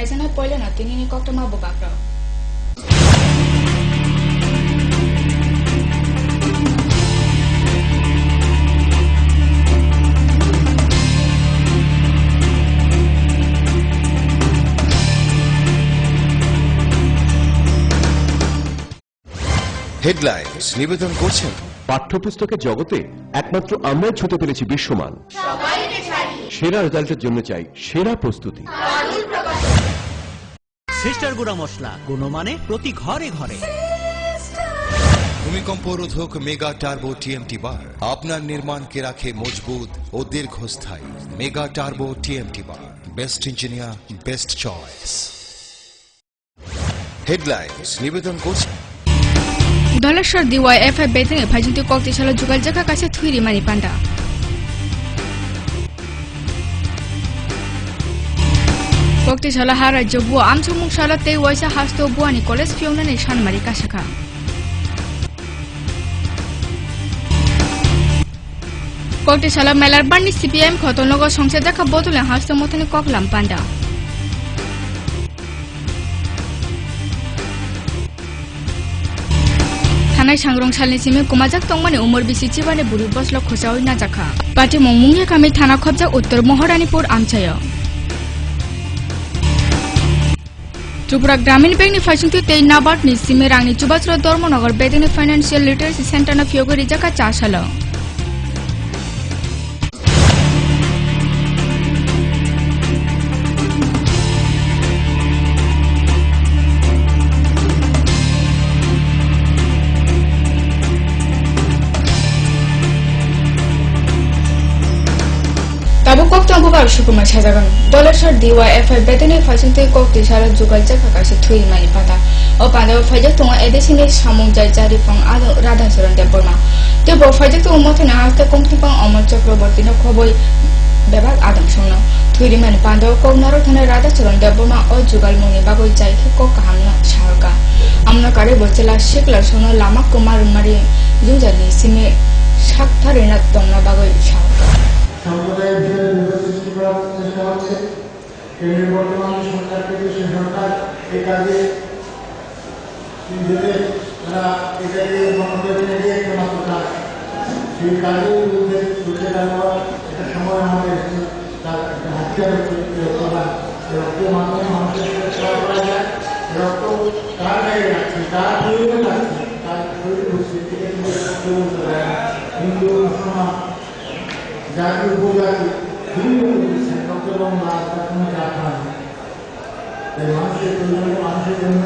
Faisana Poila Natin ni Kokta Mabukakra. Headlines নিবেদন করছেন পাঠ্যপুস্তকের জগতে একমাত্র আমরাই ছুঁতে পেরেছি বিশ্বমান। সেরা রেজাল্টের জন্য চাই সেরা প্রস্তুতি। সিস্টার গুঁড়া মশলা গুণমানে প্রতি ঘরে ঘরে। ভূমিকম্প রোধক মেগা টার্বো টিএমটি বার আপনার নির্মাণকে রাখে মজবুত ও দীর্ঘস্থায়ী। মেগা টার্বো টিএমটি বার, best engineer, best choice. Headlines নিবেদন করছেন Dollar DYFI betting a pageant to cocktail shala jugal jaka kase thuiri mani panda. Cocktail shala hara jobu amsumung shala te waisa hasto buani college fiona ne shan mari kasaka. Cocktail shala melar bani CPM khotonogo songse jaka botule hasto motani koklam panda. Hanai sangrong salni simi kumajak tongmani umur bisi chibane buri boslo khosawi na jakha. Pati mongmungya kami thana khobjak uttor Mohoranipur amchaya. Tripura Gramin Bank ni faisungti tei Nabard ni simi rangni Chubasro Dormonagar Bedini Financial Literacy Center na Fiogori jaka chasalo. Tabu Kokta Bugar Shukuma Shazagan, Dollar DYFI Betany Fasunti Kokti Shala Jugal Jakakashi Tui Mani Pata, Opanda Fajatunga Edisini Samung Jari Pang Ado Radhasaran de Burma. Tebo Fajatu Motana after Kompipang Omar Chakrabortino Koboy Bebak Adam Shono, Tui Mani Pando, Kognarotana Radhasaran de Burma or Jugal Muni Bagoy Jaiki Kokahamna Sharga. Amna Kare Botela Shikla Sono Lama Kumar Mari Yujani Simi Shaktarina Donna Bagoy Sharga. সম্প্রদায়ের যে সৃষ্টি করার চেষ্টা হচ্ছে কেন্দ্রের বর্তমান সরকার থেকে সে সরকার এই কাজে নিজেদের তারা এটাকে গণতন্ত্রের এগিয়ে একমাত্র কাজ সেই কাজের বিরুদ্ধে রুখে দাঁড়ানোর একটা সময় আমাদের তার একটা হাতিয়ার প্রদান রক্তের মাধ্যমে মানুষের সেবা করা যায় রক্ত তার গায়ে রাখছে তার শরীরে রাখছে তার শরীর হচ্ছে থেকে কিন্তু রক্ত বলতে পারে না হিন্দু মুসলমান জাতি উপজাতি বিভিন্ন রক্ত এবং তার কোনো চাপ হয় তাই মানুষের প্রয়োজন মানুষের জন্য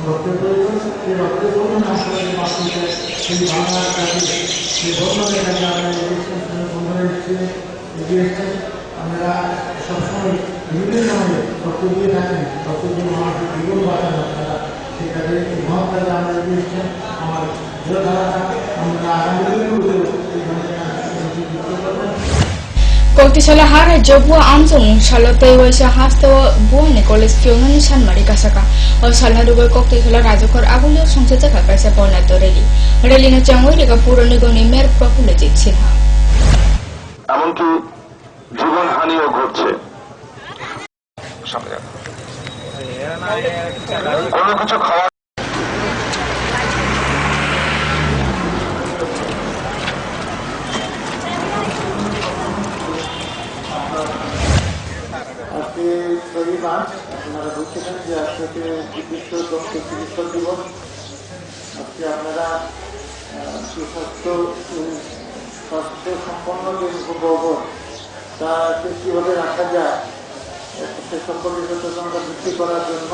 রক্তের প্রয়োজন সেই রক্তের প্রয়োজন আসলে বাঁচতে সেই বাংলার কাছে সেই ধর্মের কাছে আমরা এগিয়েছেন বন্ধুরা এগিয়েছেন আমরা সবসময় বিভিন্ন সময়ে রক্ত দিয়ে থাকেন রক্ত দিয়ে মানুষের জীবন বাঁচানো আপনারা সেই কাজে এই মহৎ কাজে আমরা এগিয়েছেন আমার ধারাটা আমরা আগামী দিনগুলোতে এই ধরনের Kokti shala hara jobu amsung shala te waisa hasto buani college fiona ni san mari kasaka. O shala dugo kokti shala rajakor agulio songse jaka kaisa borna to reli. Reli na changoi lega puro nigoni mer propule jitsinha. এমনকি জীবন হানিও ঘটছে কোনো কিছু খাওয়া রবিবার আপনারা বুঝতেছেন যে আজকে বিশ্ব দক্ষ চিকিৎসক দিবস আজকে আপনারা স্বাস্থ্য সম্পন্ন যে উপভোগ তাকে কীভাবে রাখা যায় সে সম্পর্কে সচেতনতা বৃদ্ধি করার জন্য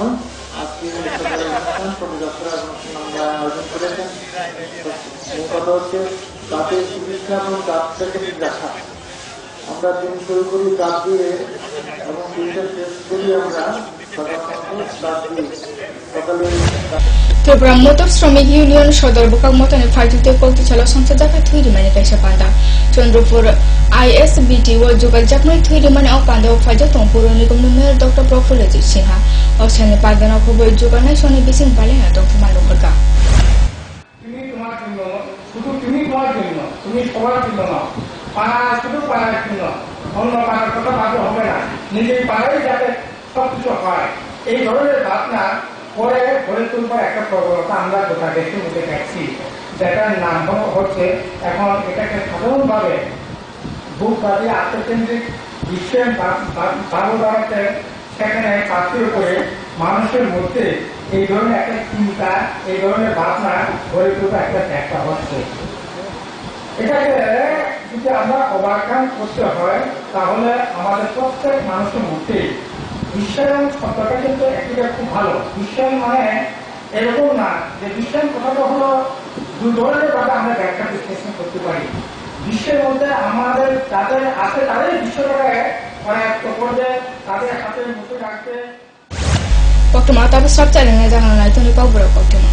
আজকে অনুষ্ঠান পদযাত্রা অনুষ্ঠান আমরা আয়োজন করেছেন মূল কথা হচ্ছে দাঁতের চিকিৎসা এবং দাঁত থেকে রাখা আমরা দিন শুরু করি দাঁত দিয়ে এবং দিনটা শেষ করি আমরা Tripura Motor Shramik Union Shodor Bukak Motane Fajute Kokti Shala Songse Jaka Thuiri Mani Kaisa Panda Chandrapur ISBT wo Jugal Jakmai Thuiri Mani Au Panda Fajatong Puro Nigam Mayor Dr. Profula Sinha Osani Padana Koboy Juganai Soni Bising Balena Dr. Malukarga তুমি তোমার জন্য শুধু তুমি তোমার জন্য তুমি সবার জন্য না পাড়া শুধু পাড়ার জন্য অন্য পাড়ার কথা ভাবতে হবে না নিজের পাড়ায় যাতে সবকিছু হয়, এই ধরনের ভাবনা পরে গড়ে তুলবার একটা প্রবণতা আমরা গোটা দেশের মধ্যে দেখছি, যেটার নাম হচ্ছে এখন এটাকে সাধারণভাবে ভূতবাদী আত্মকেন্দ্রিক বিশ্বের বাড়াতে সেখানে কাজের করে মানুষের মধ্যে এই ধরনের একটা চিন্তা, এই ধরনের ভাবনা গড়ে তোলা একটা দেখা হচ্ছে। এটাকে যদি আমরা ওভারকাম করতে হয় তাহলে আমাদের প্রত্যেক মানুষের মধ্যে বিশ্বায়ন শব্দটা কিন্তু একেবারে খুব ভালো। বিশ্বায়ন মানে এরকম না যে বিশ্বায়ন কথাটা হলো দু ধরনের ভাবে আমরা ব্যাখ্যা বিশ্লেষণ করতে পারি। বিশ্বের মধ্যে আমাদের যাদের আছে তাদের বিশ্বটাকে করবে, তাদের হাতের মুঠে রাখবে। Waktu tapi sab challenge jangan na itu ni kau berapa waktu ma.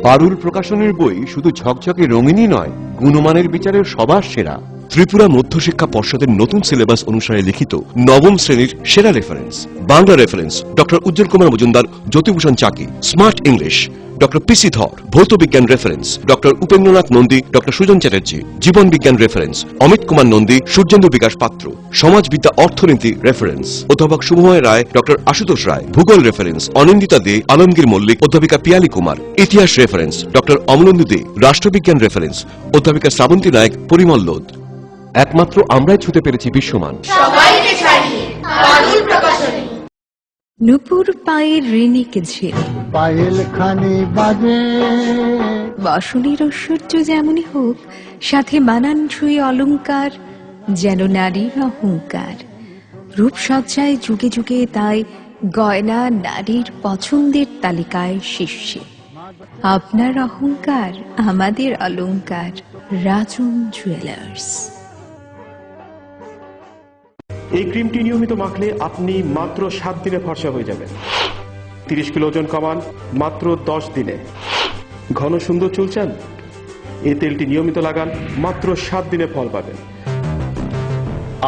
পারুল প্রকাশনের বই শুধু ঝকঝকে রঙিনই নয়, গুণমানের বিচারের সবার সেরা। ত্রিপুরা মধ্যশিক্ষা পর্ষদের নতুন সিলেবাস অনুসারে লিখিত নবম শ্রেণীর সেরা reference. Bangla reference doctor Ujjwal Kumar Majumdar, Jyotibhushan Chaki. Smart English doctor PC Dhar. ভৌত বিজ্ঞান reference doctor Upendranath Nandi, doctor Sujan Chatterjee. জীবন বিজ্ঞান রেফারেন্স অমিত কুমার নন্দী, সূর্যেন্দু বিকাশ পাত্র। সমাজবিদ্যা অর্থনীতি রেফারেন্স অধ্যাপক শুভময় রায়, ডক্টর আশুতোষ রায়। ভূগোল রেফারেন্স অনিন্দিতা দে, আলমগীর মল্লিক, অধ্যাপিকা পিয়ালি কুমার। ইতিহাস রেফারেন্স ডক্টর অমলেন্দু দে। রাষ্ট্রবিজ্ঞান রেফারেন্স অধ্যাপিকা শ্রাবন্তী নায়ক, পরিমল লোধ। একমাত্র আমরাই ছুতে পেরেছি বিশ্বমান। সবাইকে ছাড়িয়ে পারুল প্রকাশনী। নুপুর পায়ের ঋণিকে ঝিল, পায়েল খানি বাজে বাসনের ঐশ্বর্য যেমনই হোক, সাথে মানানসই অলংকার, যেন নারীর অহংকার। রূপসজ্জায় যুগে যুগে তাই গয়না নারীর পছন্দের তালিকায় শীর্ষে। আপনার অহংকার আমাদের অলংকার। রাজন জুয়েলার্স। এই ক্রিমটি নিয়মিত মাখলে আপনি মাত্র 7 দিনে ফর্সা হয়ে যাবেন। 30 কিলো ওজন কমান মাত্র 10 দিনে। ঘন সুন্দর চুল চান? এই তেলটি নিয়মিত লাগান, মাত্র 7 দিনে ফল পাবেন।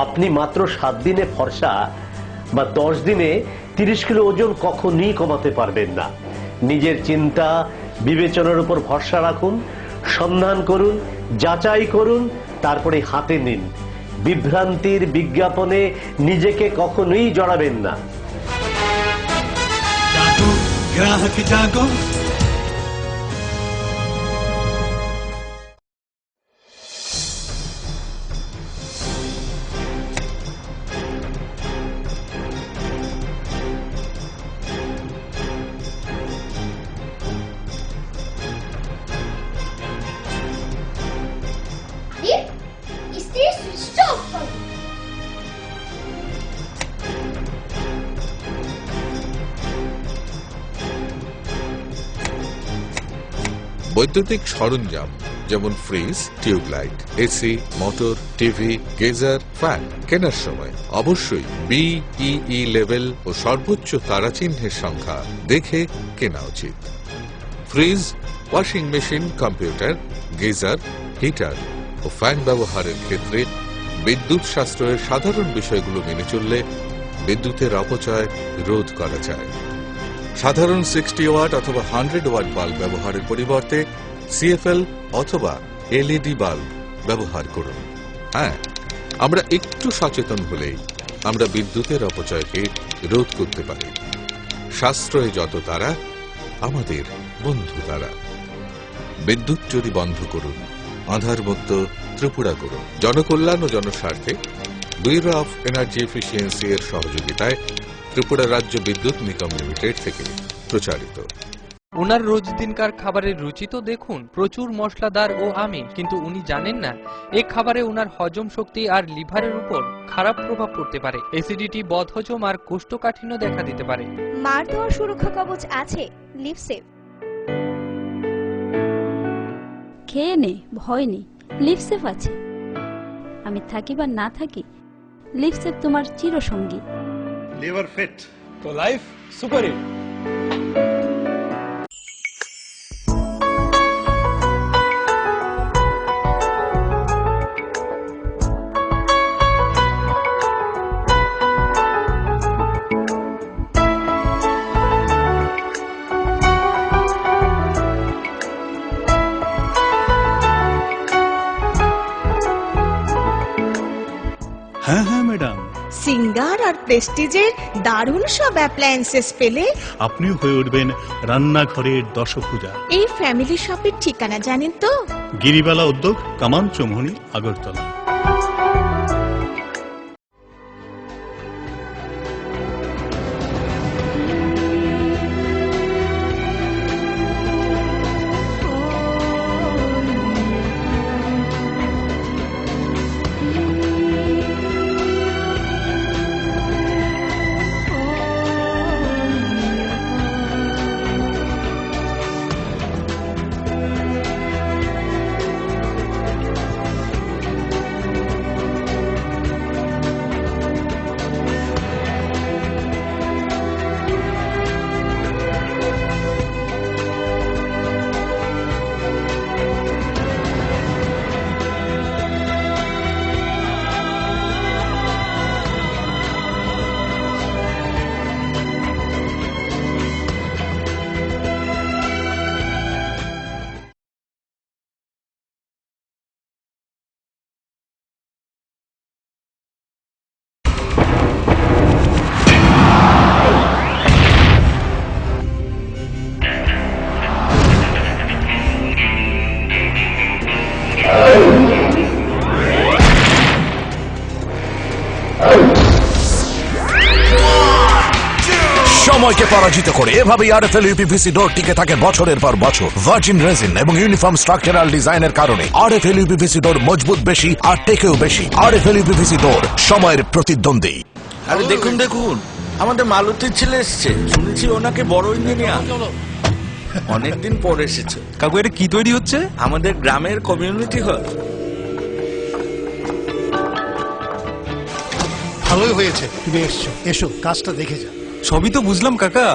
আপনি মাত্র 7 দিনে ফর্সা বা 10 দিনে 30 কিলো ওজন কখনই কমাতে পারবেন না। নিজের চিন্তা বিবেচনার উপর ভরসা রাখুন, সন্ধান করুন, যাচাই করুন, তারপরে হাতে নিন। বিভ্রান্তির বিজ্ঞাপনে নিজেকে কখনোই জড়াবেন না। গ্রাহক জাগো। বৈদ্যুতিক সরঞ্জাম যেমন fridge, tubelight, AC, motor, TV, geyser, fan কেনার সময় অবশ্যই BEE লেভেল ও সর্বোচ্চ তারাচিহ্নের সংখ্যা দেখে কেনা উচিত। Fridge, washing machine, computer, geyser, heater ও ফ্যান ব্যবহারের ক্ষেত্রে বিদ্যুৎ সাশ্রয়ের সাধারণ বিষয়গুলো মেনে চললে বিদ্যুতের অপচয় রোধ করা যায়। সাধারণ 60 ওয়াট অথবা 100 ওয়াট বাল্ব ব্যবহারের পরিবর্তে CFL অথবা LED বাল্ব ব্যবহার করুন। হ্যাঁ, আমরা একটু সচেতন হলেই আমরা বিদ্যুতের অপচয়কে রোধ করতে পারি। সাশ্রয়ে যত তারা, আমাদের বন্ধু তারা। বিদ্যুৎ চুরি বন্ধ করুন, আধারমুক্ত ত্রিপুরা করুন। জনকল্যাণ ও জনস্বার্থে ব্যুরো অফ এনার্জি এফিসিয়েন্সি এর সহযোগিতায় ত্রিপুরা রাজ্য বিদ্যুৎ নিগম লিমিটেড থেকে প্রচারিত। ওনার রোজ দিনকার খাবারের রুচি তো দেখুন, প্রচুর মশলাদার ও আমিষ, কিন্তু উনি জানেন না এই খাবারে ওনার হজম শক্তি আর লিভারের উপর খারাপ প্রভাব পড়তে পারে। অ্যাসিডিটি, বদহজম আর কোষ্ঠকাঠিন্য দেখা দিতে পারে। মার দেওয়ার সুরক্ষা কবচ আছে লিভসেভ। খেয়ে নে, ভয় নেই, লিভসেভ আছে। আমি থাকি বা না থাকি, লিভসেভ তোমার চিরসঙ্গী। লিভার ফিট তো life super hit. Madam. Singer আর প্রেস্টিজের দারুণ সব অ্যাপ্লায়েন্সেস পেলে আপনিও হয়ে উঠবেন রান্নাঘরের দশভুজা। এই ফ্যামিলি শপের ঠিকানা জানেন তো? গিরিবালা উদ্যোগ, কামান চৌমুহনী, আগরতলা। সময়কে পরাজিত করে এভাবেই আরএফএল ইউপিভিসি ডোর টিকে থাকে বছরের পর বছর। ভার্জিন রেজিন এবং ইউনিফর্ম স্ট্রাকচারাল ডিজাইনের কারণে আরএফএল ইউপিভিসি ডোর মজবুত বেশি আর টেকেও বেশি। আরএফএল ইউপিভিসি ডোর, সময়ের প্রতিদ্বন্দ্বী। আরে দেখুন দেখুন, আমাদের মালতীর ছেলে এসছে, শুনেছি ওনাকে বড় ইঞ্জিনিয়ার। অনেকদিন পর এসেছে। কাকু এটা কি তৈরি হচ্ছে? আমাদের গ্রামের কমিউনিটি হল। ভালোই হয়েছে তুমি এসছো, এসো কাজটা দেখে যা। সবই তো বুঝলাম কাকা,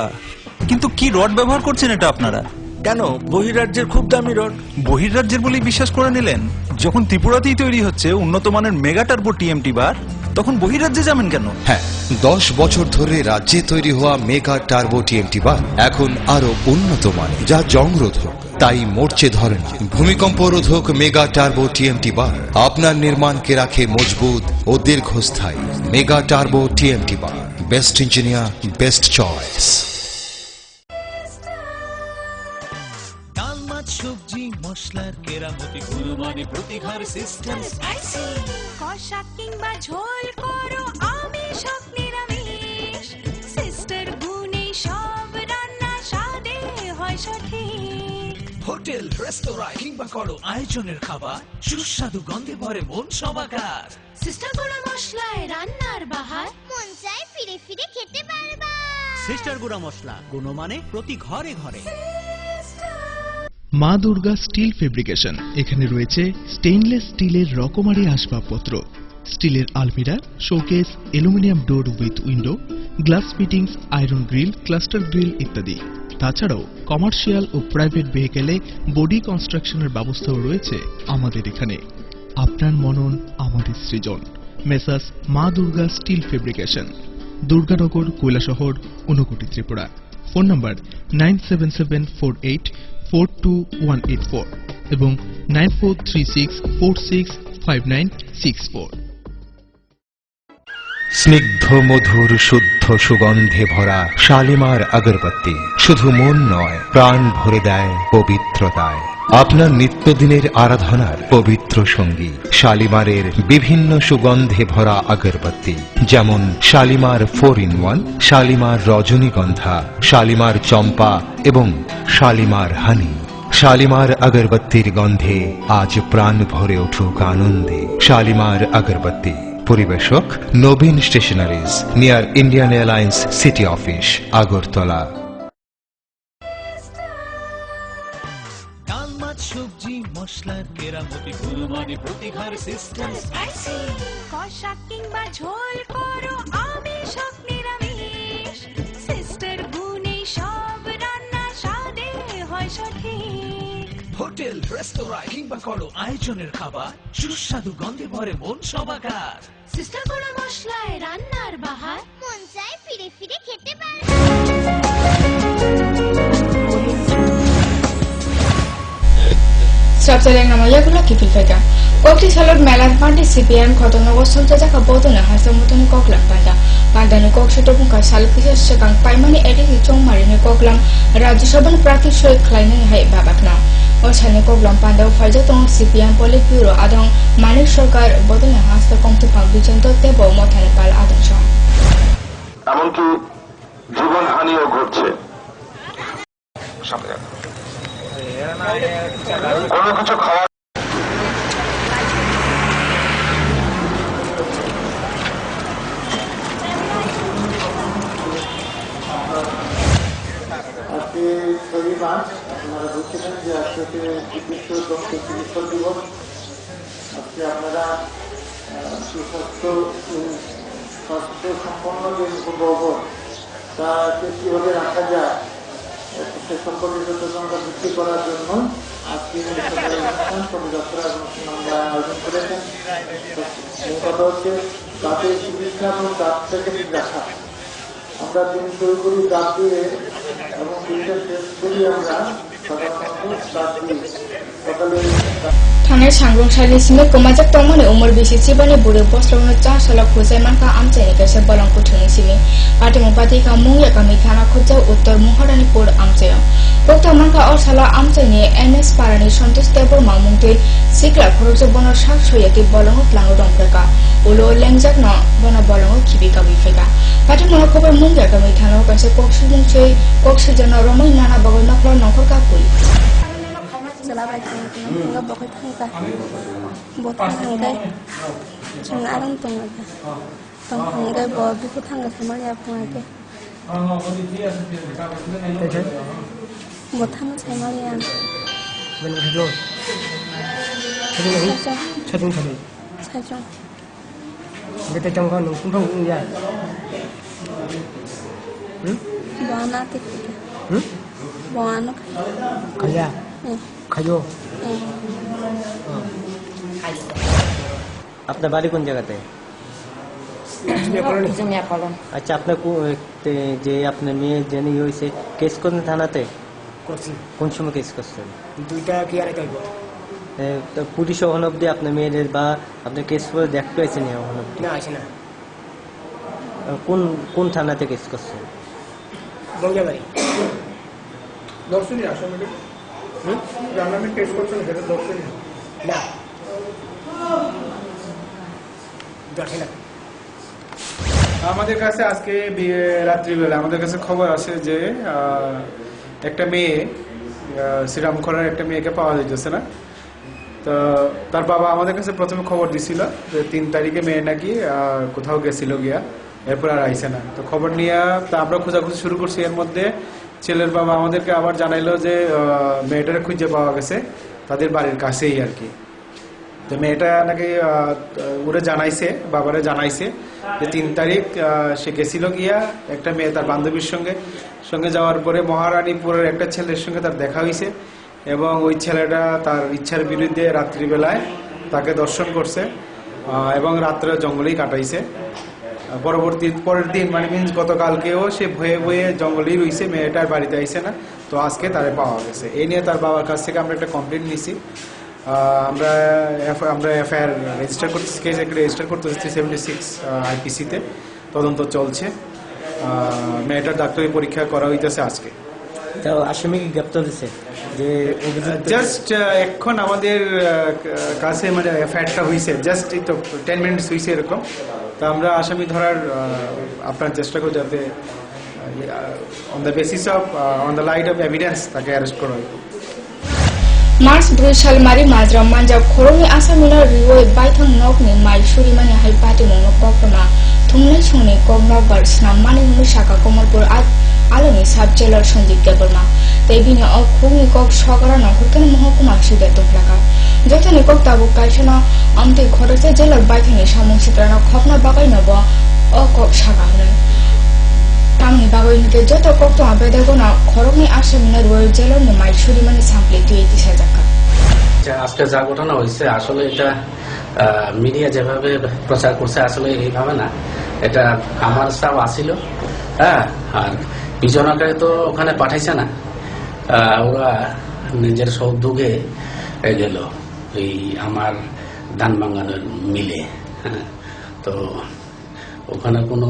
কিন্তু কি রড ব্যবহার করছেন এটা আপনারা? কেন, বহিরাজ্যের খুব দামি রড। বহিরাজ্যের বলেই বিশ্বাস করে নিলেন? যখন ত্রিপুরাতেই তৈরি হচ্ছে উন্নত মানের মেগা টার্বো টিএমটি বার, তখন বহিরাজ্যে যাবেন কেন? হ্যাঁ, 10 বছর ধরে রাজ্যে তৈরি হওয়া মেগা টার্বো টিএমটি বার এখন আরো উন্নত মানের, যা জংরোধক, তাই মরচে ধরে না। ভূমিকম্প রোধক মেগা টার্বো টিএমটি বার আপনার নির্মাণকে রাখে মজবুত ও দীর্ঘস্থায়ী। মেগা টার্বো টিএমটি বার, বেস্ট ইঞ্জিনিয়ার, বেস্ট চয়েস। ডাল মাছ সবজি মশলার কেরামতি গুণমানে প্রতিঘর সিস্টেম স্পাইসি। কষা কিংবা ঝোল করো আমিষ হোক নিরামিষ, সিস্টার গুণে সব রান্না স্বাদে হয় সঠিক। হোটেল রেস্তোরাঁ কিংবা করো আয়োজনের খাবার, সুস্বাদু গন্ধে ভরে মন সবাকার। সিস্টার গুঁড়া মশলায় রান্নার বাহার, মন চায় ফিরে ফিরে খেতে পারবা। সিস্টার গুঁড়া মশলা, গুণমানে প্রতি ঘরে ঘরে। মা দুর্গা স্টিল ফেব্রিকেশন, এখানে রয়েছে স্টেইনলেস স্টিলের রকমারি আসবাবপত্র, স্টিলের আলমিরা, showcase, aluminium door with window, glass fittings, iron grill, cluster grill ইত্যাদি। তাছাড়াও কমার্শিয়াল ও প্রাইভেট ভেহিকেলে বডি কনস্ট্রাকশনের ব্যবস্থাও রয়েছে আমাদের এখানে। আপনার মনন আমাদের সৃজন। Messrs Maa Durga steel fabrication, Durganagar, Kailashahar, Unakoti, Tripura. Phone number 9774842184 এবং 9436465964। স্নিগ্ধ মধুর শুদ্ধ সুগন্ধে ভরা শালিমার আগরবাতি শুধু মন নয়, প্রাণ ভরে দেয় পবিত্রতায়। আপনার নিত্যদিনের আরাধনার পবিত্র সঙ্গী শালিমারের বিভিন্ন সুগন্ধে ভরা আগরবাতি, যেমন শালিমার 4-in-1, শালিমার রজনীগন্ধা, শালিমার চম্পা এবং শালিমার হানি। শালিমার আগরবাতির গন্ধে আজ প্রাণ ভরে উঠুক আনন্দে। শালিমার আগরবাতি। পরিবেশক নবীন stationeries, near Indian Airlines city office, Agartala. ডাল মাছ সবজি মশলার কেরামতি গুণমানে প্রতিঘর সিস্টেম স্পাইসি। কষা কিংবা ঝোল করো আমিষ হোক নিরামিষ, সিস্টার গুণে সব রান্না স্বাদে হয় সঠিক। হোটেল রেস্তোরাঁ কিংবা করো আয়োজনের খাবার, সুস্বাদু গন্ধে ভরে মন সবাকার। সিস্টার গুঁড়া মশলায় রান্নার বাহার, মন চায় ফিরে ফিরে খেতে পারবা। Strap sa lang naman, yago laki pilpeka. kokti salor melan party CPM khotongnogo solja jaka bodone hasamutoni koklam panda pandani kokshito bungka salkisa sekang paimani edisi chongmarini koklam rajya sabha prati shoi khlaini hai babakna osani koklam panda faja tong CPM politburo adong manik sarkar bodone hasta komtu pagbijanto tebo mothane pal adong song এমনকি জীবনহানিও ঘটছে কোনো কিছু খাওয়া আজকে 6 March আপনারা বুঝছিলেন যে আজকে বিশ্ব দন্ত চিকিৎসা দিবস। আজকে আপনারা স্বাস্থ্য সম্পন্ন যে বর্গ তাকে কীভাবে রাখা যায় সে সম্পর্কিত তদন্ত বৃদ্ধি করার জন্য আজকে অনুষ্ঠান শোভাযাত্রা অনুষ্ঠান আমরা আয়োজন করেছেন। মূল কথা হচ্ছে দাঁতের চিকিৎসা এবং দাঁত থেকে ঠিক রাখা। আমরা দিন শুরু করি দাঁত দিয়ে এবং দিনটা শেষ করি আমরা সাধারণত দাঁত দিয়ে সকালে थानाय सांग्रंसालि सिमे कमाजक तमने उमर बेसि सिबानि बुरे बस्लौनो चा सला खुजाय मानका आमचायनि कैसे बलंको थुनि सिमे पाटिमु पाटिका मुंगया गामि थाना खोजा उत्तर महारानीपुर आमचाय उक्त मानका अरसाला आमचायनि एनएस पारानि सन्तोष देवर मामुंते सिक्ला खरकसे बन साक सयति बलंको लांगो दंफेका उलो लेंजाक न बन बलंको खिबिका बिफेका पाटिमु खबर मुंगया गामि थाना कैसे कोक्सु मुंगसे कोक्सु जन रमै नाना बगल नखल नखरका पुई nggak bakal tangka buat tangkai cuma arang tangga tangkai bawa buku tangga sama ya pengaja buat tangga sama ya sajong kita cangkau nung kumpul ya bawa nanti bawa anak kaya খাইও আপনার বাড়ি কোন জায়গাতে? আচ্ছা, আপনার যে আপনার মেয়ে জেনে হয়েছে কেস করছেন থানাতে? কোন সময় কেস করছেন? পুলিশ ওখান অব্দি আপনার মেয়েদের বা আপনার কেস করে দেখতে পাইছেন ওখান অব্দি? কোন থানাতে কেস করছেন? দর্শনী আসামি জানামি কেস করছেন সেটা দর্শনী না আমাদের কাছে আজকে রাত্রিবেলা আমাদের কাছে খবর আছে যে একটা মেয়ে শ্রীরামখোলার একটা মেয়েকে পাওয়া যাইতেছে না। তো তার বাবা আমাদের কাছে প্রথমে খবর দিছিল যে 3 তারিখে মেয়ে নাকি কোথাও গেছিল গিয়া, এরপর আর আইসে না। তো খবর নিয়ে তা আমরা খোঁজাখুঁজি শুরু করছি। এর মধ্যে ছেলের বাবা আমাদেরকে আবার জানাইলো যে মেয়েটারে খুঁজে পাওয়া গেছে তাদের বাড়ির কাছেই আর কি। তো মেয়েটা নাকি ওরা জানাইছে, বাবারে জানাইছে যে 3 তারিখ সে গেছিল গিয়া একটা মেয়ে তার বান্ধবীর সঙ্গে যাওয়ার পরে মহারানীপুরের একটা ছেলের সঙ্গে তার দেখা হয়েছে এবং ওই ছেলেটা তার ইচ্ছার বিরুদ্ধে রাত্রিবেলায় তাকে দর্শন করছে এবং রাত্রে জঙ্গলেই কাটাইছে। পরের দিন মানে মিন্স গতকালকেও সে ভয়ে ভয়ে জঙ্গলেই রয়েছে, মেয়েটার বাড়িতে আইসে না। তো আজকে তারে পাওয়া গেছে। এই নিয়ে তার বাবার কাছ থেকে আমরা একটা কমপ্লেন নিছি। আমরা এফআইআর রেজিস্টার করতেছি, কেস একটা রেজিস্টার করতেছি 376 আইপিসিতে। তদন্ত চলছে। মেয়েটার ডাক্তারি পরীক্ষা করা হইতেছে আজকে। আসামি কি গ্রেপ্তার হয়েছে? যে জাস্ট এখন আমাদের কাছে মানে এফআইআরটা হয়েছে, জাস্ট এই তো 10 মিনিটস হয়েছে এরকম। তো আমরা আসামি ধরার আপনার চেষ্টা করি যাতে on the basis of on the light off evidence তাকে অ্যারেস্ট করা হয়। मार्च 2 सालमारि माज्रा मानजाब खरंनि आसामिना रिवय बायथां नकनि माइसुरि माने हाय पार्टी मंग पकमा थुंनै सुंनि कगनगर स्नाम माने मुनि शाखा कमलपुर आलोनि साब जेलर सन्दीप देबरमा तेबिनि अखुनि कक सगरा नखरकन महकुमा सुदे तोफलाका जतनि कक ताबु काइसना आमते खरसे जेलर बायथांनि सामुं सित्राना खपना बागायनब अकक शाखा होनो तामनि बागायनिके जत कक तो आबेदगना खरंनि आसामिना रिवय जेलरनि माइसुरि माने सामप्ले तुइ दिसाजाका আজকে যা ঘটনা হয়েছে আসলে এটা মিডিয়া যেভাবে প্রচার করছে আসলে এইভাবে না, এটা আমার স্টাফ আসিল, হ্যাঁ, আর বিজনকে তো ওখানে পাঠাইছে না, ওরা নিজের সৌদ্যোগে গেল। এই আমার ধান ভাঙানোর মিলে। হ্যাঁ, তো ওখানে কোনো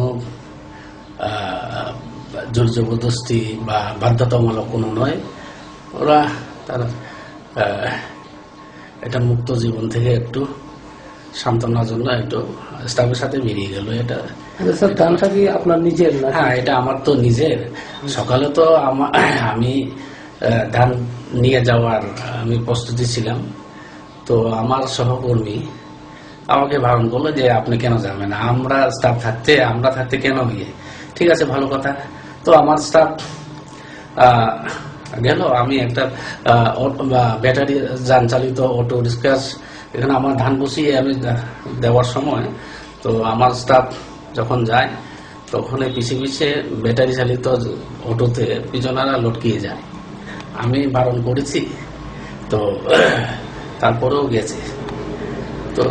জোর জবরদস্তি বা বাধ্যতামূলক কোনো নয়। ওরা তারা এটা মুক্ত জীবন থেকে একটু সান্ত্বনার জন্য একটু স্টাফের সাথে বেরিয়ে গেল। এটা ধানটা কি আপনার নিজের? হ্যাঁ, এটা আমার তো নিজের। সকালে তো আমি ধান নিয়ে যাওয়ার আমি প্রস্তুতি ছিলাম, তো আমার সহকর্মী আমাকে বারণ করলো যে আপনি কেন যাবেন, আমরা স্টাফ থাকতে কেন ইয়ে। ঠিক আছে, ভালো কথা। তো আমার স্টাফ গেল, আমি একটা ব্যাটারি যান চালিত অটো রিক্সা এখানে আমার ধান বসিয়ে আমি দেওয়ার সময়, তো আমার স্টাফ যখন যায় তখন পিছিয়ে পিছিয়ে ব্যাটারি চালিত অটোতে পিছনেরা লটকিয়ে যায়। আমি বারণ করেছি, তো তারপরেও গেছে। তো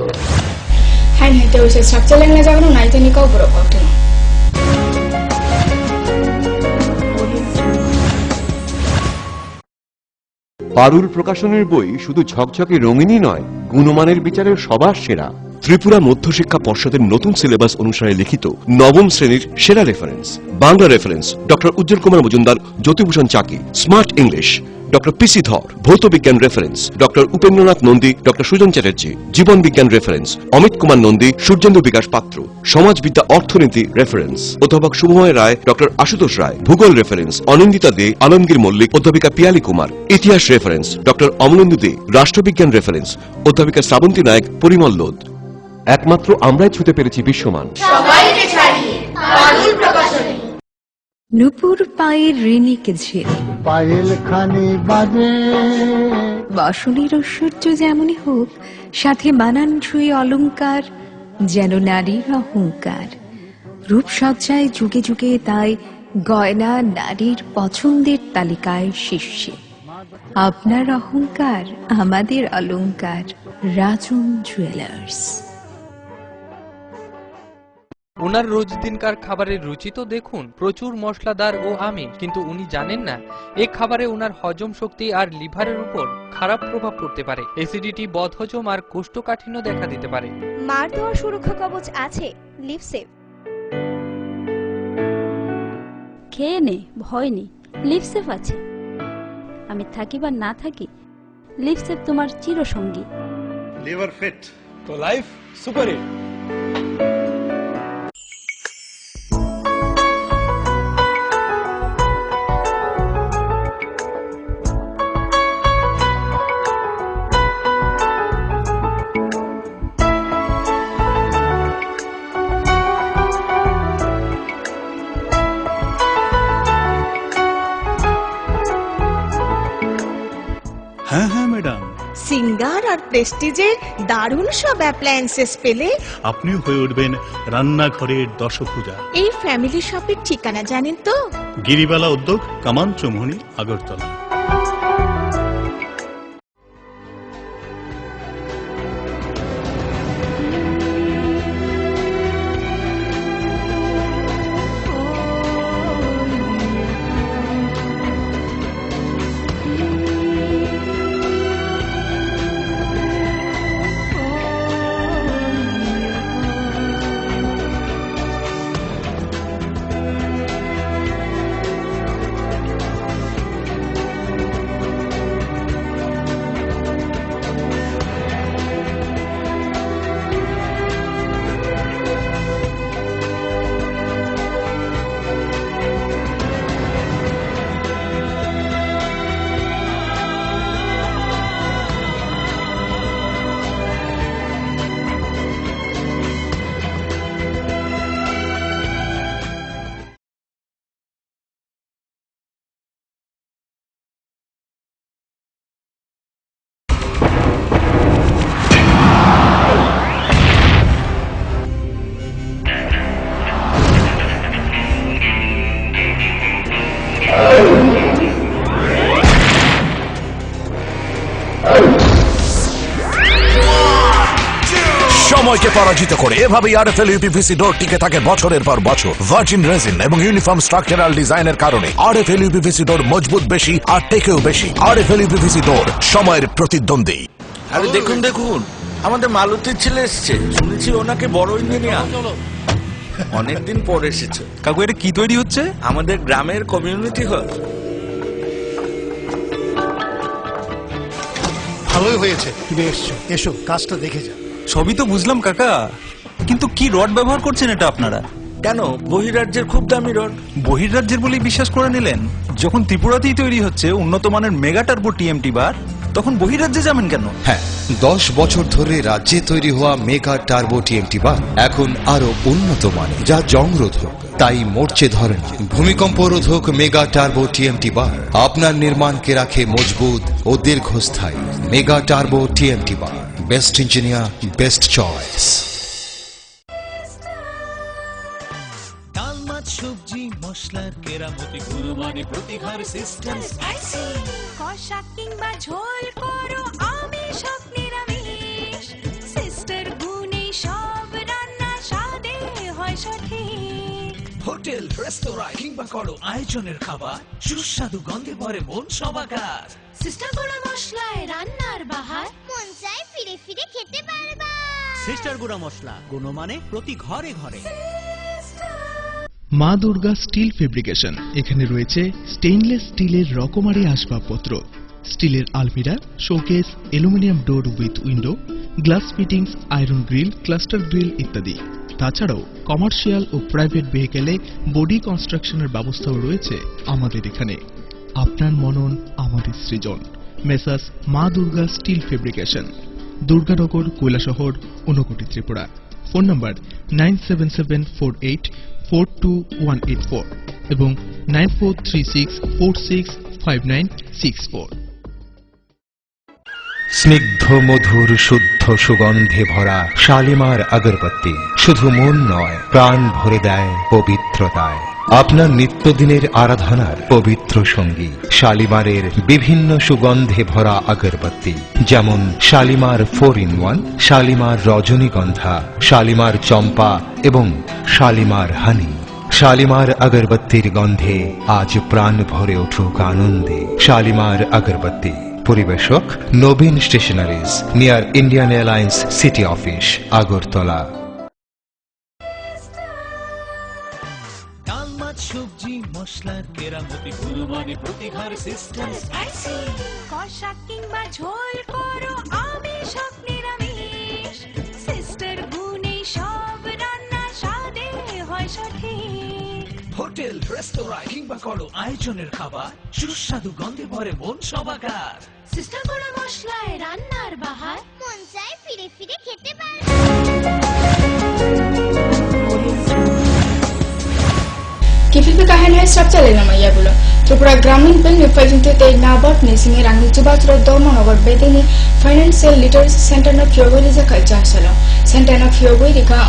Han hette uset saksalengna jagano naiteni kau boro kotuno. পারুল প্রকাশনের বই শুধু ঝকঝকে রঙিনই নয়, গুণমানের বিচারের সবার সেরা। ত্রিপুরা মধ্যশিক্ষা পর্ষদের নতুন সিলেবাস অনুসারে লিখিত নবম শ্রেণীর সেরা reference. Bangla reference doctor Ujjwal Kumar Majumdar, Jyotibhushan Chaki. Smart English doctor PC Dhar. ভৌত বিজ্ঞান reference doctor Upendranath Nandi, doctor Sujan Chatterjee. জীবন বিজ্ঞান রেফারেন্স অমিত কুমার নন্দী, সূর্যেন্দু বিকাশ পাত্র। সমাজবিদ্যা অর্থনীতি রেফারেন্স অধ্যাপক শুভময় রায়, ডক্টর আশুতোষ রায়। ভূগোল রেফারেন্স অনিন্দিতা দে, আলমগীর মল্লিক, অধ্যাপিকা পিয়ালি কুমার। ইতিহাস রেফারেন্স ডক্টর অমলেন্দু দে। রাষ্ট্রবিজ্ঞান রেফারেন্স অধ্যাপিকা শ্রাবন্তী নায়ক, পরিমল লোদ। একমাত্র আমরাই ছুতে পেরেছি বিশ্বমান। সবাইকে ছাড়িয়ে পারুল প্রকাশনী। নুপুর পায়ের ঋণিকে ঝেড়ে পায়েল খানি বাজে, বাসনের ঐশ্বর্য যেমনই হোক, সাথে মানানসই অলংকার, যেন নারীর অহংকার। রূপসজ্জায় যুগে যুগে তাই গয়না নারীর পছন্দের তালিকায় শীর্ষে। আপনার অহংকার আমাদের অলংকার। রাজন জুয়েলার্স। ওনার রোজ দিনকার খাবারের রুচি তো দেখুন, প্রচুর মশলাদার ও আমিষ, কিন্তু উনি জানেন না এই খাবারে ওনার হজম শক্তি আর লিভারের উপর খারাপ প্রভাব পড়তে পারে। অ্যাসিডিটি, বদহজম আর কোষ্ঠকাঠিন্য দেখা দিতে পারে। মার দেওয়া সুরক্ষা কবচ আছে লিভসেভ। খেয়ে নে, ভয় নেই, লিভসেভ আছে। আমি থাকি বা না থাকি, লিভসেভ তোমার চিরসঙ্গী। লিভার ফিট তো লাইফ সুপার হিট। হ্যাঁ হ্যাঁ ম্যাডাম, সিঙ্গার আর প্রেস্টিজের দারুণ সব অ্যাপ্লায়েন্সেস পেলে আপনিও হয়ে উঠবেন রান্নাঘরের দশভুজা। এই ফ্যামিলি শপের ঠিকানা জানেন তো? গিরিবালা উদ্যোগ, কামান চৌমুহনী, আগরতলা। সময়কে পরাজিত করে এভাবেই আরএফএল ইউপিভিসি ডোর টিকে থাকে বছরের পর বছর। ভার্জিন রেজিন এবং ইউনিফর্ম স্ট্রাকচারাল ডিজাইনের কারণে আরএফএল ইউপিভিসি ডোর মজবুত বেশি আর টেকেও বেশি। আরএফএল ইউপিভিসি ডোর, সময়ের প্রতিদ্বন্দ্বী। আরে দেখুন দেখুন, আমাদের মালতীর ছেলে এসছে, শুনেছি ওনাকে বড় ইঞ্জিনিয়ার। অনেকদিন পর এসেছে। কাকু এটা কি তৈরি হচ্ছে? আমাদের গ্রামের কমিউনিটি হল। ভালোই হয়েছে তুমি এসছো, এসো কাজটা দেখে যা। সবই তো বুঝলাম কাকা, কিন্তু কি রড ব্যবহার করছেন এটা আপনারা? কেন, বহিরাজ্যের খুব দামি রড। বহিরাজ্যের বলেই বিশ্বাস করে নিলেন? যখন ত্রিপুরাতেই তৈরি হচ্ছে উন্নত মানের মেগা টার্বো টিএমটি বার, তখন বহিরাজ্যে যাবেন কেন? হ্যাঁ, 10 বছর ধরে রাজ্যে তৈরি হওয়া মেগা টার্বো টিএমটি বার এখন আরো উন্নত মানের, যা জংরোধক, তাই মরচে ধরে না। ভূমিকম্প রোধক মেগা টার্বো টিএমটি বার আপনার নির্মাণকে রাখে মজবুত ও দীর্ঘস্থায়ী। মেগা টার্বো টিএমটি বার, বেস্ট ইঞ্জিনিয়ার, বেস্ট চয়েস। ডাল মাছ সবজি মশলার কেরামতি গুণমানে প্রতিঘার সিস্টেম স্পাইসি। কষা কিংবা ঝোল করো আমিষ হোক নিরামিষ, সিস্টার গুণে সব রান্না স্বাদে হয় সঠিক। হোটেল রেস্তোরাঁ কিংবা করো আয়োজনের খাবার, সুস্বাদু গন্ধে ভরে মন সবাকার। সিস্টার গুঁড়া মশলায় রান্নার বাহার, মন চায় ফিরে ফিরে খেতে পারবা। সিস্টার গুঁড়া মশলা, গুণমানে প্রতি ঘরে ঘরে। মা দুর্গা স্টিল ফেব্রিকেশন, এখানে রয়েছে স্টেইনলেস স্টিলের রকমারি আসবাবপত্র, স্টিলের আলমিরা, showcase, aluminium door with window, glass fittings, iron grill, cluster grill ইত্যাদি। তাছাড়াও কমার্শিয়াল ও প্রাইভেট ভেহিকেলে বডি কনস্ট্রাকশনের ব্যবস্থাও রয়েছে আমাদের এখানে। আপনার মনন আমাদের সৃজন। Messrs Maa Durga steel fabrication, Durganagar, Kailashahar, Unakoti, Tripura. Phone number 9774842184 এবং 9436465964। স্নিগ্ধ মধুর শুদ্ধ সুগন্ধে ভরা শালিমার আগরবাতি শুধু মন নয়, প্রাণ ভরে দেয় পবিত্রতায়। আপনার নিত্যদিনের আরাধনার পবিত্র সঙ্গী শালিমারের বিভিন্ন সুগন্ধে ভরা আগরবাতি, যেমন শালিমার 4-in-1, শালিমার রজনীগন্ধা, শালিমার চম্পা এবং শালিমার হানি। শালিমার আগরবাতির গন্ধে আজ প্রাণ ভরে উঠুক আনন্দে। শালিমার আগরবাতি। পরিবেশক নবীন stationeries, near Indian Airlines city office, Agartala. ডাল মাছ সবজি মশলার কেরামতি গুণমানে প্রতিঘার সিস্টেম স্পাইসি। কষা কিংবা ঝোল করো আমিষ হোক নিরামিষ, সিস্টার গুণে সব রান্না স্বাদে হয় সঠিক। হোটেল রেস্তোরাঁ কিংবা করো আয়োজনের খাবার, সুস্বাদু গন্ধে ভরে মন সবাকার। সিস্টার গুঁড়া মশলায় রান্নার বাহার, মন চায় ফিরে ফিরে খেতে পারবা। Kifilpi kahan hai structure le namaya bulo. Tripura Gramin Bank represented the Nabat Nising Rangi Chubatra Dormanagar Bedini Financial Literacy Center na Fyogoi is a culture salo. Center na Fyogoi Rika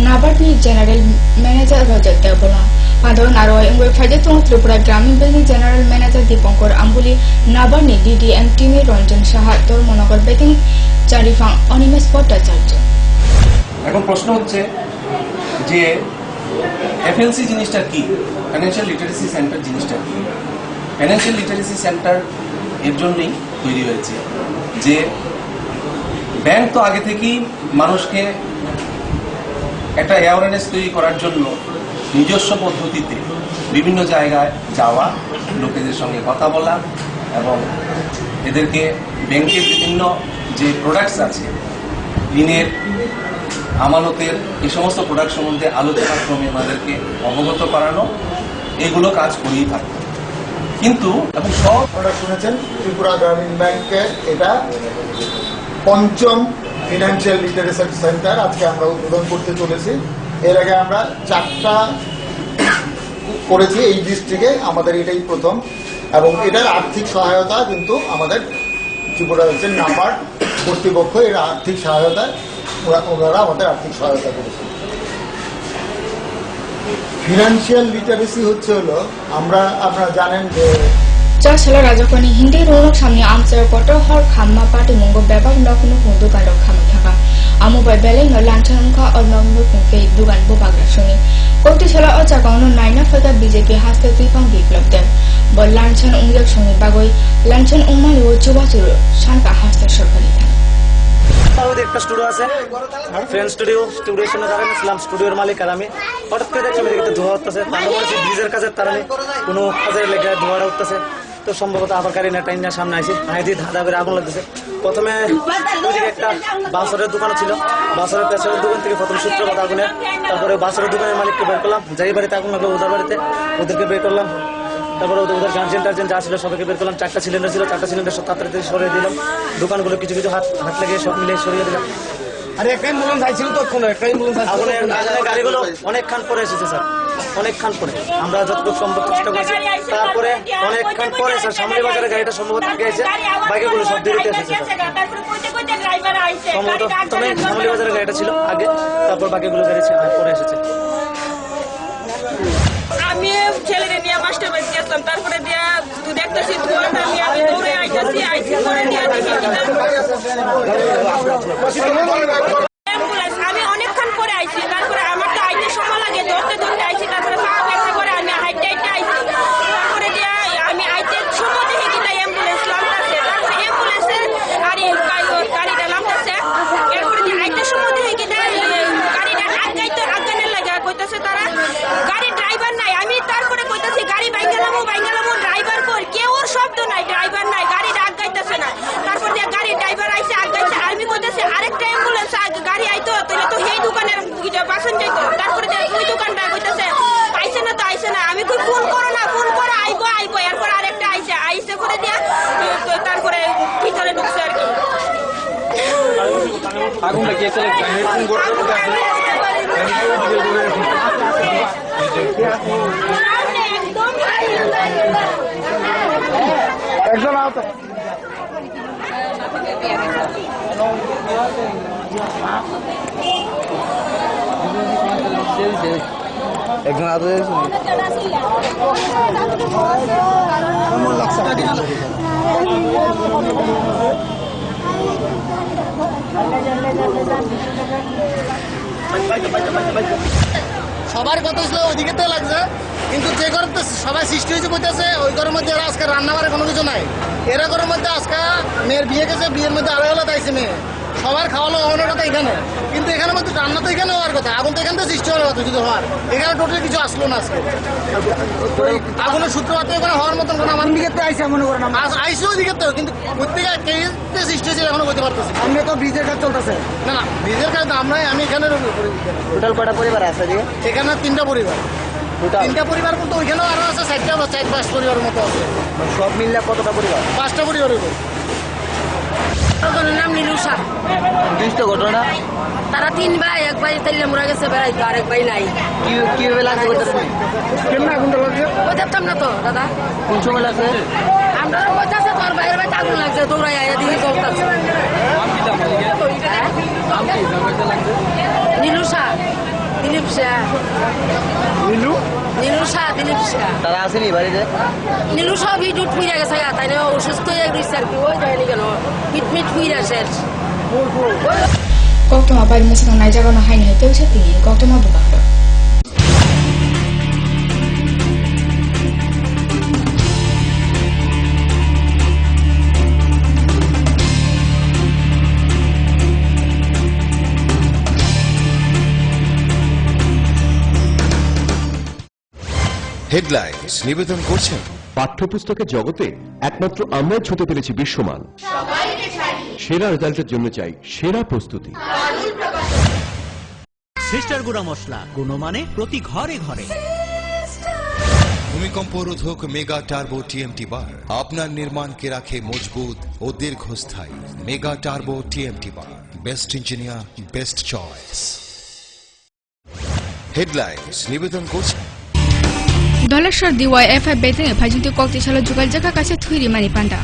Nabat ni General Manager Roger Debola. Padon Naro and we fight to Tripura Gramin Bank General Manager Dipankor Ambuli Nabat ni DDM Team Ranjan Shahar Dormanagar Bedini Charifang Onimus Potter Church. এখন প্রশ্ন হচ্ছে যে এফএলসি জিনিসটা কি, financial literacy centre জিনিসটা কি। Financial literacy centre এর জন্যই তৈরি হয়েছে যে ব্যাংক তো আগে থেকেই মানুষকে একটা অ্যাওয়ারনেস তৈরি করার জন্য নিজস্ব পদ্ধতিতে বিভিন্ন জায়গায় যাওয়া, লোকেদের সঙ্গে কথা বলা এবং এদেরকে ব্যাংকের বিভিন্ন যে প্রোডাক্টস আছে, ঋণের, আমানতের, এই সমস্ত প্রোডাক্ট সম্বন্ধে আলোচনার ক্রমে আমাদেরকে অবগত করানো, এগুলো কাজ করেই থাকে। কিন্তু এবং সব প্রোডাক্ট শুনেছেন ত্রিপুরা গ্রামীণ ব্যাংকে এটা ৫ম ফিনান্সিয়াল লিটারেসি সেন্টার আজকে আমরা উদ্বোধন করতে চলেছি। এর আগে আমরা 4টা করেছি এই ডিস্ট্রিক্টে, আমাদের এটাই প্রথম। এবং এটার আর্থিক সহায়তা কিন্তু আমাদের ত্রিপুরা রাজ্যের নাবার্ড কর্তৃপক্ষ এর আর্থিক সহায়তায় ওনারা আমাদের আর্থিক সহায়তা করেছে। ফিনান্সিয়াল লিটারেসি হচ্ছে হলো আপনারা জানেন যে Chasala Rajakoni Hindi Ronok Samni Amser Koto Hor Khamma Party Mungo Bebak Nokno Hundu Kando Khamakaka Amu by Belling no Lantanka or Nogno Kunke Dugan Bobagrashoni Koti Shala Ochakono Naina Faka BJP has the Tipang Biplop them but Lanchan Unglak Shoni Bagoi Lanchan Umali Chubasuru Shanka has the Shokali. ওদের একটা studio আছে, friend স্টুডিওর সামনে দাঁড়ানো স্টুডিওর মালিক আর আমি হঠাৎ করে দেখলাম এদিকে ধোয়া উঠতেছে, ব্রিজের কাজের তারানে কোনো কাজের লেগে ধোয়াটা উঠতেছে। তো সম্ভবত আবার গাড়ি না টাইম না সামনে আসি হাইদি ধাঁধা করে আগুন লাগতেছে। প্রথমে ওইদিকে একটা বাসরের দোকান ছিল, বাসরের পেছনের দোকান থেকে প্রথম সূত্রপাত আগুনের। তারপরে বাসরের দোকানের মালিককে বের করলাম, যাই বাড়িতে আগুন লাগলো ওদের বাড়িতে, ওদেরকে বের করলাম। তারপরে ওদের গার্জেন টার্জেন যা ছিল সবাইকে বের করলাম। 4টা সিলিন্ডার ছিল, 4টা সিলিন্ডার সব তাড়াতাড়ি সরিয়ে দিলাম। দোকানগুলো কিছু কিছু হাত লাগিয়ে সব মিলে সরিয়ে দিলাম। আরে একটা অ্যাম্বুলেন্স আইছিল তো, একটা অ্যাম্বুলেন্স গাড়িগুলো অনেকক্ষণ পরে এসেছে স্যার, অনেকক্ষণ পরে। আমরা যতটুকু সম্ভব চেষ্টা করছি। তারপরে অনেকক্ষণ পরে স্যার সামনে বাজারে গাড়িটা সম্ভবত থেকে এসে বাইকগুলো সব দেরিতে এসেছে সম্ভবত। প্রথমে সামনে বাজারে গাড়িটা ছিল আগে, তারপর বাকিগুলো গাড়ি পরে এসেছে। আমি ছেলেকে নিয়ে মাস্টার বাড়ি গেছিলাম, তারপরে দিয়া দেখতেছি ধোঁয়াটা নিয়ে আমি দৌড়ে আইতেছি, আইসি করে দিয়ে দেখি আমি অনেকক্ষণ পরে আইছি। তারপরে আমার তো আইতে সময় লাগে, ধরতে ধরতে আইছি। তারপরে পা ব্যথা করে আমি হাইটে হাইটে আইছি। তারপরে দিয়া আমি আইতে সময় দেখে কিনা অ্যাম্বুলেন্স নামতেছে, তারপরে অ্যাম্বুলেন্সের গাড়িটা নামতেছে। এরপরে দিয়ে আইতে সময় দেখে কিনা গাড়িটা আগানের লাগা কইতেছে তারা গাড়ি ড্রাইভার নাই। আমি তারপরে কইতেছি গাড়ি বাইঙ্গালামো ড্রাইভার কর, কেউ ওর শব্দ নাই, ড্রাইভার নাই, গাড়ি আগাইতেছে না। তারপর দিয়ে গাড়ি ড্রাইভার আইছে আগাইছে, আমি কইতেছি আরেকটা অ্যাম্বুলেন্স গাড়ি আইতো, তাহলে তো সেই দোকানের বাসন যাইতো। তারপরে ওই দোকানটা কইতেছে আইছে না তো আইছে না। আমি কই ফোন করো না, ফোন করো, আইবো। এরপর আরেকটা আইছে করে দিয়া তারপরে ভিতরে ঢুকছে আর কি। আগুনটা কে চালাচ্ছে? একজন আহত। একজন আহত হয়েছে। সবার কথা ছিল ওইদিকে তো লাগছে, কিন্তু যে ঘর সবাই সৃষ্টি হয়েছে বলতেছে ওই ঘরের মধ্যে এরা আজকে রান্না বাড়ে কোনো কিছু নাই। এরা ঘরের মধ্যে আজকে মেয়ের বিয়ে গেছে, বিয়ের মধ্যে আড়াই হলো তাইছে মেয়ে, সবার খাওয়ালো হওয়ার কথা এখানে, কিন্তু এখানে মধ্যে রান্না তো এখানে হওয়ার কথা, আগুন তো এখান থেকে সৃষ্টি হওয়ার কথা যদি হওয়ার, এখানে টোটাল কিছু আসলো না আজকে। আগুনের সূত্রপাত এখানে হওয়ার মতন কোনো আমার দিকে তো আইসে মনে করেন আইসে ওই দিকে তো, কিন্তু প্রত্যেকে কে সৃষ্টি হয়েছে এখনো বলতে পারতেছি। আমরা তো ব্রিজের কাজ চলতেছে না, ব্রিজের কাজ আমরাই, আমি এখানে টোটাল কয়টা পরিবার আছে এখানে? 3টা পরিবার। 3টা পরিবার বলতে ওইখানেও আরো আছে 4-5 পরিবার মতো আছে। সব মিললে কতটা পরিবার? 5টা পরিবারের নাম নীলুষা। ঘটনা তারা 3 ভাই, এক ভাই তাইলে মরা গেছে বেড়াইতো, আরেক ভাই নাই। কিভাবে লাগছে? কেমন আগুনটা লাগছে ওই দেখতাম না তো দাদা। কোন সময় লাগছে? আমরা বলতেছে তোর বাইরের বাড়িতে আগুন লাগছে, দৌড়াই আয়া দিকে চলতেছে। নীলুষা, দিলীপ শাহ। নীলুষা, দিলীপ শাহ। তারা আসেনি বাড়িতে? নীলুষা বিদ্যুৎ ফুইরা গেছে, তাই না অসুস্থ হয়ে গেছে আর কি। ওই যায়নি কেন মিট ফুইরা শেষ। Kokto abay masang naijaga na hain haitew sa tingin kokto mabubakto. Headlines নিবেদন করছেন পাঠ্যপুস্তকের জগতে একমাত্র আমরাই ছুঁতে পেরেছি বিশ্বমান। সেরা রেজাল্টের জন্য চাই সেরা প্রস্তুতি। সিস্টার গুঁড়া মশলা, গুণমানে প্রতি ঘরে ঘরে। ভূমিকম্প রোধক মেগা টার্বো টিএমটি বার আপনার নির্মাণকে রাখে মজবুত ও দীর্ঘস্থায়ী। মেগা টার্বো টিএমটি বার, best engineer, best choice. Headlines নিবেদন করছেন Dollar DYFI betting phajintu kokti salo jugal jaka kase thuiri mani panda.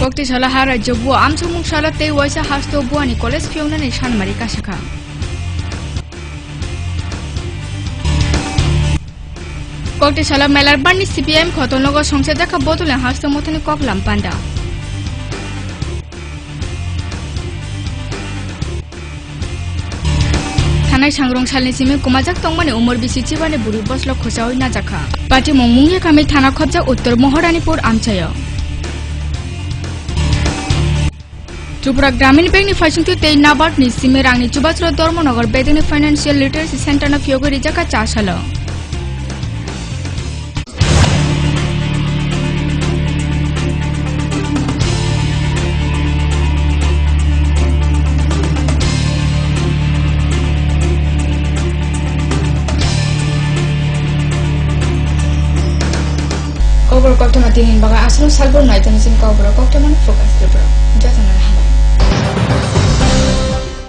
Kokti sala hara jobu amsumung sala te waisa hasto buani college fiona ni shanmari kasaka. Kokti sala melar bani CPM khotonogo songse jaka botule hasto motani koklam panda. Tanai sangrong salni simi kumajak tongmani umur bisi chibane buri boslo khosawai na jakha. Pati mongmungye kami thana khobja uttor Mohoranipur amchayo. Tripura ग्रामीण bank नि फाइसिंग तै नाबार्ड नि सिमे रांनि चुबाचरो Dharmanagar बेदिनि financial literacy centre न फियोगरि जाका चासालो Over Koktaman Tinin Baga Asano Salbo Night and Sin Cobra Koktaman Focus Libra.